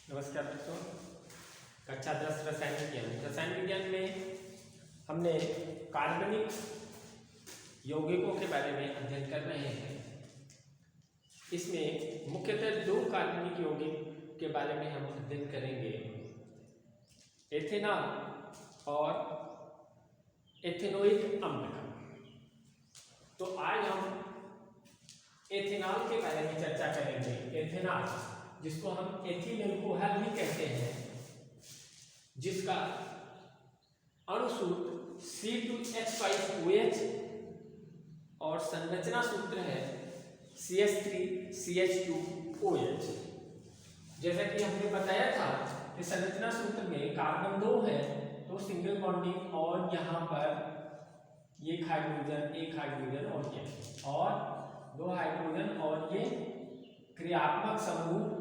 नमस्कार दोस्तों, कक्षा 10 रसायन विज्ञान। रसायन विज्ञान में हमने कार्बनिक यौगिकों के बारे में अध्ययन कर रहे हैं। इसमें मुख्यतः दो कार्बनिक यौगिक के बारे में हम अध्ययन करेंगे, एथेनॉल और एथेनोइक अम्ल का। तो आज हम एथेनॉल के बारे में चर्चा करेंगे। एथेनॉल, जिसको हम एथिल अल्कोहल भी कहते हैं, जिसका अणुसूत्र C2H5OH और संरचना सूत्र है CH3CH2OH। जैसा कि हमने बताया था कि संरचना सूत्र में कार्बन 2 है तो सिंगल बॉन्डिंग, और यहाँ पर एक हाइड्रोजन और दो हाइड्रोजन और ये क्रियात्मक समूह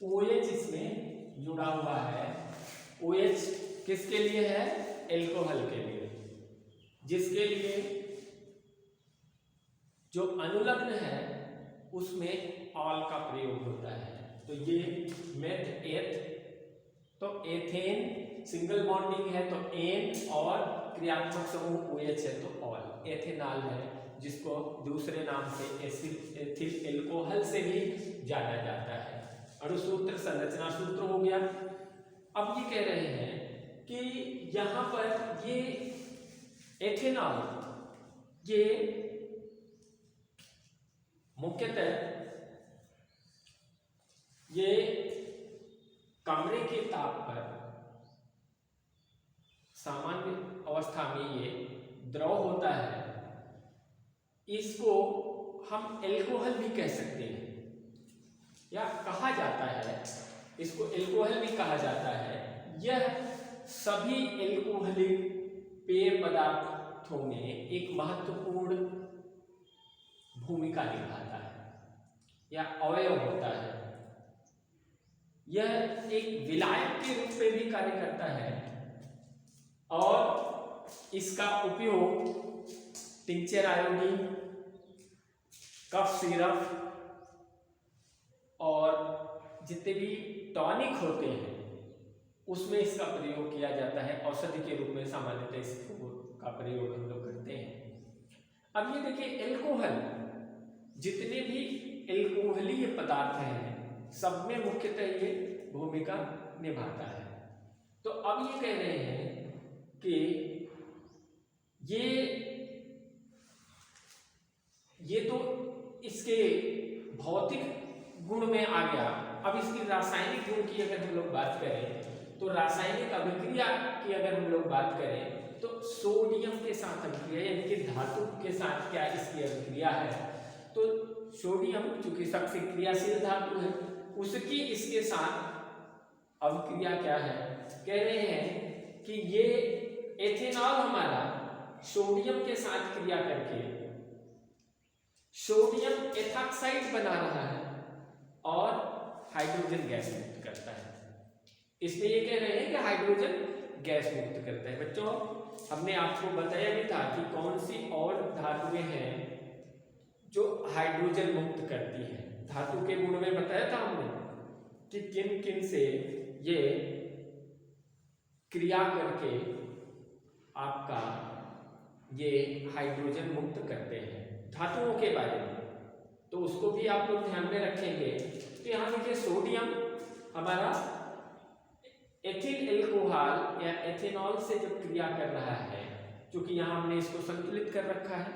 OH इसमें जुड़ा हुआ है। OH किसके लिए है? एल्कोहल के लिए, जिसके लिए जो अनुलग्न है उसमें ऑल का प्रयोग होता है। तो ये मेथ एथ, तो एथेन सिंगल बॉन्डिंग है तो एन, और क्रियात्मक समूह OH है तो ऑल। एथेनॉल है जिसको दूसरे नाम से एथिल एल्कोहल से भी जाना जाता है। अणुसूत्र संरचना सूत्र हो गया। अब ये कह रहे हैं कि यहाँ पर ये एथेनॉल ये मुख्यतः ये कमरे के ताप पर सामान्य अवस्था में ये द्रव होता है। इसको हम एल्कोहल भी कह सकते हैं या कहा जाता है, इसको एल्कोहल भी कहा जाता है। यह सभी एल्कोहलिक पेय पदार्थों में एक महत्वपूर्ण भूमिका निभाता है या अवयव होता है। यह एक विलायक के रूप में भी कार्य करता है और इसका उपयोग टिंचर आयोडीन, कफ सिरप और जितने भी टॉनिक होते हैं उसमें इसका प्रयोग किया जाता है। औषधि के रूप में सामान्यतः इसका प्रयोग हम लोग करते हैं। अब ये देखिए, एल्कोहल, जितने भी एल्कोहलीय पदार्थ हैं सब में मुख्यतः ये भूमिका निभाता है। तो अब ये कह रहे हैं कि ये तो इसके भौतिक गुण में आ गया। अब इसकी रासायनिक गुण की अगर हम लोग बात करें तो रासायनिक अभिक्रिया की अगर हम लोग बात करें तो सोडियम के साथ अभिक्रिया, यानी कि धातु के साथ क्या इसकी अभिक्रिया है, तो सोडियम चूंकि सबसे क्रियाशील धातु है उसकी इसके साथ अभिक्रिया क्या है, कह रहे हैं कि ये एथेनॉल हमारा सोडियम के साथ क्रिया करके सोडियम एथॉक्साइड बना रहा है और हाइड्रोजन गैस मुक्त करता है। इसमें ये कह रहे हैं कि हाइड्रोजन गैस मुक्त करता है। बच्चों, हमने आपको बताया भी था कि कौन सी और धातुएं हैं जो हाइड्रोजन मुक्त करती हैं। धातु के गुण में बताया था हमने कि किन किन से ये क्रिया करके आपका ये हाइड्रोजन मुक्त करते हैं, धातुओं के बारे में। तो उसको भी आप लोग ध्यान में रखेंगे। तो यहाँ देखिए, सोडियम हमारा एथिल एल्कोहल या एथेनॉल से जब क्रिया कर रहा है, क्योंकि यहाँ हमने इसको संतुलित कर रखा है।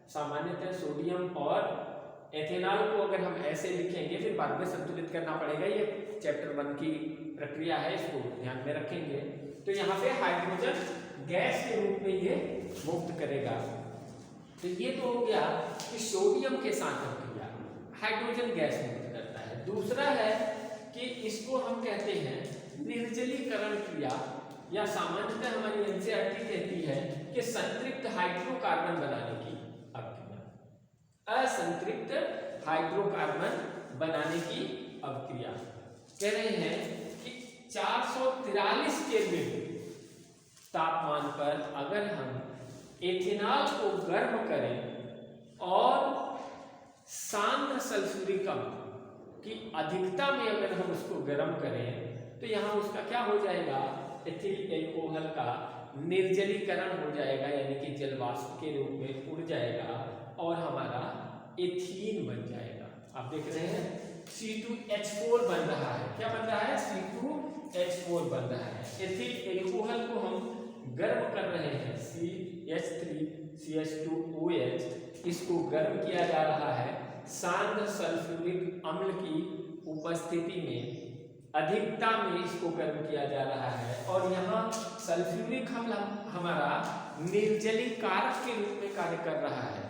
सामान्यतः सोडियम और एथेनॉल को अगर हम ऐसे लिखेंगे फिर बाद में संतुलित करना पड़ेगा, ये चैप्टर 1 की प्रक्रिया है, इसको ध्यान में रखेंगे। तो यहाँ पे हाइड्रोजन गैस के रूप में ये मुक्त करेगा। तो ये तो हो गया कि सोडियम के साथ अभिक्रिया हाइड्रोजन गैस मुक्त करता है। दूसरा है कि इसको हम कहते हैं निर्जलीकरण क्रिया, या सामान्यतः हमारी एनसीईआरटी कहती है कि संतृप्त हाइड्रोकार्बन बनाने की अभिक्रिया, असंतृप्त हाइड्रोकार्बन बनाने की अभिक्रिया। कह रहे हैं कि 443 केल्विन तापमान पर अगर हम एथेनॉल को गर्म करें और सांद्र सल्फ्यूरिक अम्ल कि अधिकता में अगर हम उसको गर्म करें तो यहाँ उसका क्या हो जाएगा, एथिल एल्कोहल का निर्जलीकरण हो जाएगा, यानी कि जल वाष्प के रूप में उड़ जाएगा और हमारा एथीन बन जाएगा। आप देख रहे हैं C2H4 बन रहा है। क्या बन रहा है? C2H4 बन रहा है। एथिल एल्कोहल को हम गर्म कर रहे हैं, CH3CH2OH, इसको गर्म किया जा रहा है सांद्र सल्फ्यूरिक अम्ल की उपस्थिति में, अधिकता में इसको गर्म किया जा रहा है और यहाँ सल्फ्यूरिक अम्ल हमारा निर्जलीकारक के रूप में कार्य कर रहा है।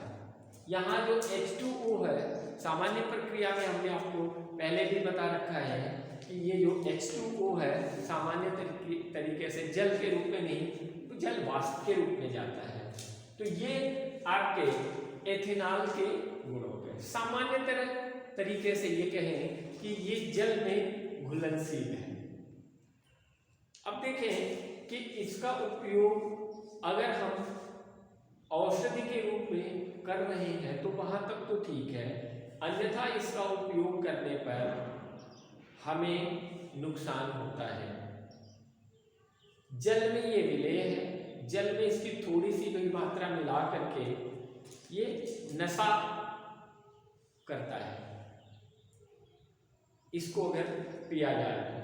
यहाँ जो H2O है, सामान्य प्रक्रिया में हमने आपको पहले भी बता रखा है कि ये जो H2O है सामान्य तरीके से जल के रूप में नहीं, तो जल वाष्प के रूप में जाता है। तो ये आपके एथेनॉल के गुण हो गए। सामान्य तरीके से ये कहें कि ये जल में घुलनशील है। अब देखें कि इसका उपयोग अगर हम औषधि के रूप में कर रहे हैं तो वहां तक तो ठीक है, अन्यथा इसका उपयोग करने पर हमें नुकसान होता है। जल में ये विलेय है, जल में इसकी थोड़ी सी भी मात्रा मिला करके ये नशा करता है, इसको अगर पिया जाए तो,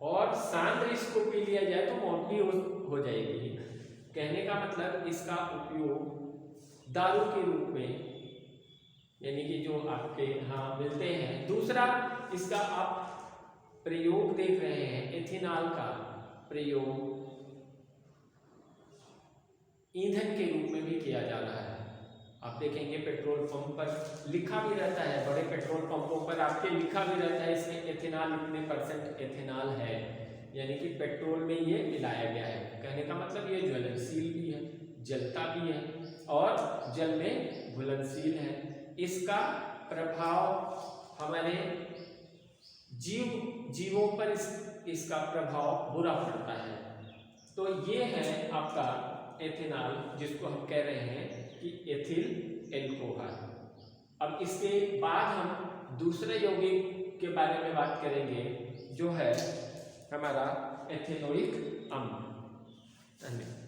और सांद्र इसको पी लिया जाए तो मौत भी हो जाएगी। कहने का मतलब इसका उपयोग दारू के रूप में, यानी कि जो आपके यहाँ मिलते हैं। दूसरा, इसका आप प्रयोग देख रहे हैं, एथेनॉल का प्रयोग ईंधन के रूप में भी किया जा रहा है। आप देखेंगे पेट्रोल पंप पर लिखा भी रहता है, बड़े पेट्रोल पंपों पर आपके लिखा भी रहता है इसमें एथेनॉल इतने % एथेनॉल है, यानी कि पेट्रोल में ये मिलाया गया है। कहने का मतलब ये ज्वलनशील भी है, जलता भी है और जल में घुलनशील है। इसका प्रभाव हमारे जीवों पर इसका प्रभाव बुरा पड़ता है। तो ये है आपका एथेनॉल, जिसको हम कह रहे हैं कि एथिल एल्कोहल। अब इसके बाद हम दूसरे यौगिक के बारे में बात करेंगे, जो है हमारा एथेनोइक अम्ल। धन्यवाद।